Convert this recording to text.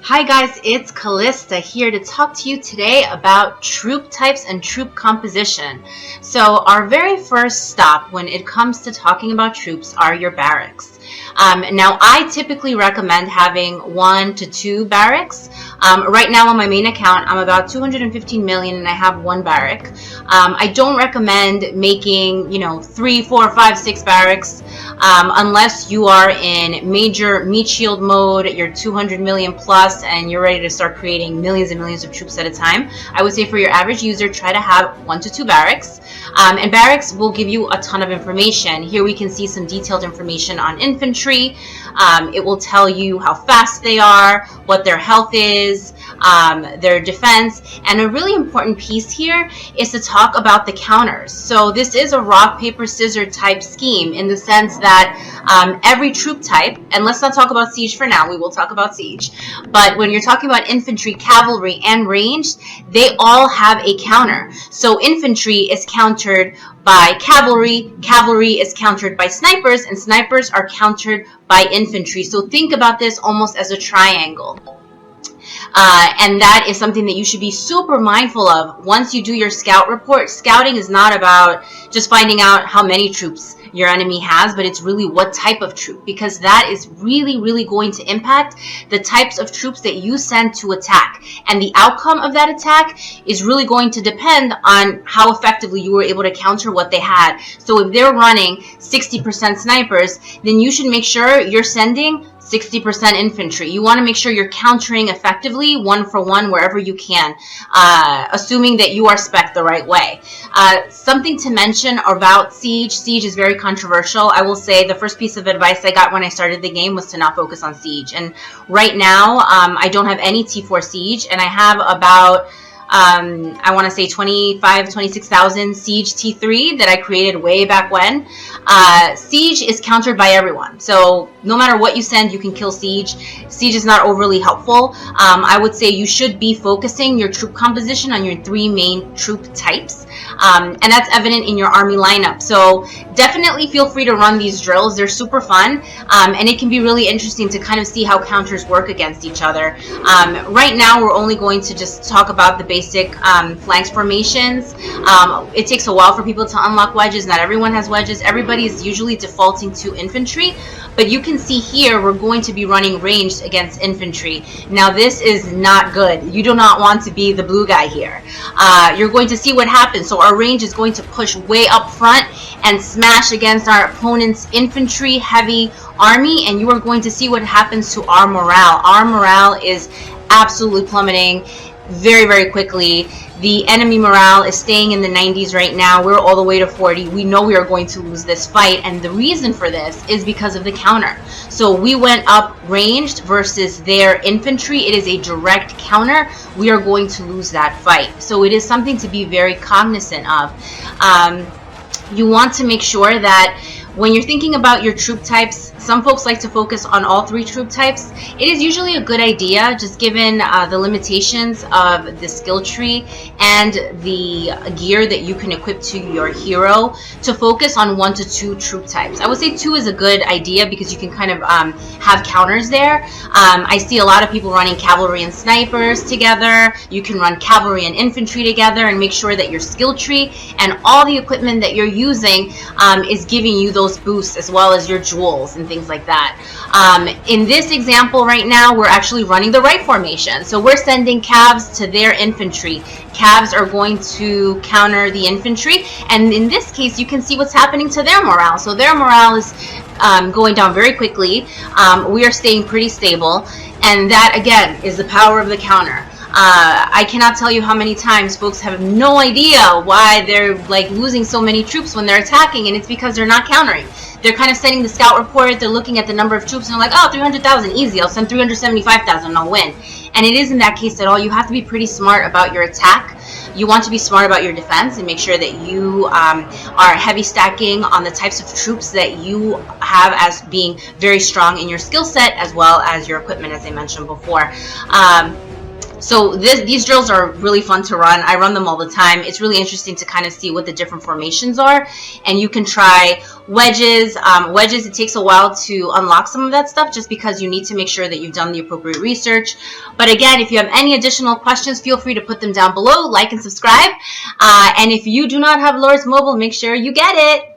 Hi guys, it's Calysta here to talk to you today about troop types and troop composition. So our very first stop when it comes to talking about troops are your barracks. Now I typically recommend having 1 to 2 barracks. Right now on my main account I'm about 215 million and I have 1 barrack. I don't recommend making 3, 4, 5, 6 barracks unless you are in major meat shield mode, you're 200 million plus and you're ready to start creating millions and millions of troops at a time. I would say for your average user, try to have 1 to 2 barracks. And barracks will give you a ton of information. Here we can see some detailed information on infantry. It will tell you how fast they are, what their health is, their defense, and a really important piece here is to talk about the counters. So this is a rock, paper, scissors type scheme in the sense that every troop type, and let's not talk about siege for now, we will talk about siege, but when you're talking about infantry, cavalry, and ranged, they all have a counter. So infantry is countered by cavalry, cavalry is countered by snipers, and snipers are countered by infantry. So think about this almost as a triangle. And that is something that you should be super mindful of once you do your scout report. Scouting is not about just finding out how many troops your enemy has, but it's really what type of troop, because that is really going to impact the types of troops that you send to attack. And the outcome of that attack is really going to depend on how effectively you were able to counter what they had. So if they're running 60% snipers, then you should make sure you're sending 60% infantry. You want to make sure you're countering effectively 1 for 1 wherever you can, assuming that you are spec'd the right way. Something to mention about siege. Siege is very controversial. I will say the first piece of advice I got when I started the game was to not focus on siege. And right now, I don't have any T4 siege, and I have about I want to say 26,000 Siege T3 that I created way back when. Siege is countered by everyone. So no matter what you send, you can kill Siege. Siege is not overly helpful. I would say you should be focusing your troop composition on your 3 main troop types. And that's evident in your army lineup. So definitely feel free to run these drills. They're super fun. And it can be really interesting to kind of see how counters work against each other. Right now, we're only going to just talk about the basic flanks formations. It takes a while for people to unlock wedges. Not everyone has wedges. Everybody is usually defaulting to infantry, but you can see here we're going to be running ranged against infantry. Now this is not good. You do not want to be the blue guy here. You're going to see what happens. So our range is going to push way up front and smash against our opponent's infantry heavy army, and you are going to see what happens to our morale. Our morale is absolutely plummeting very quickly. The enemy morale is staying in the 90s right now. We're all the way to 40. We know we are going to lose this fight, and the reason for this is because of the counter. So we went up ranged versus their infantry. It is a direct counter. We are going to lose that fight. So it is something to be very cognizant of. You want to make sure that when you're thinking about your troop types, some folks like to focus on all 3 troop types. It is usually a good idea, just given the limitations of the skill tree and the gear that you can equip to your hero, to focus on 1 to 2 troop types. I would say 2 is a good idea because you can kind of have counters there. I see a lot of people running cavalry and snipers together. You can run cavalry and infantry together and make sure that your skill tree and all the equipment that you're using is giving you those boosts, as well as your jewels and things like that. In this example right now, we're actually running the right formation. So we're sending cavs to their infantry. Cavs are going to counter the infantry, and in this case you can see what's happening to their morale. So their morale is going down very quickly. We are staying pretty stable, and that again is the power of the counter. I cannot tell you how many times folks have no idea why they're like losing so many troops when they're attacking, and it's because they're not countering. They're kind of sending the scout report, they're looking at the number of troops and they're like, oh, 300,000, easy, I'll send 375,000 and I'll win. And it isn't that case at all. You have to be pretty smart about your attack. You want to be smart about your defense and make sure that you are heavy stacking on the types of troops that you have as being very strong in your skill set, as well as your equipment, as I mentioned before. So these drills are really fun to run. I run them all the time. It's really interesting to kind of see what the different formations are, and you can try Wedges, wedges, it takes a while to unlock some of that stuff just because you need to make sure that you've done the appropriate research. But again, if you have any additional questions, feel free to put them down below, like and subscribe. And if you do not have Lords Mobile, make sure you get it.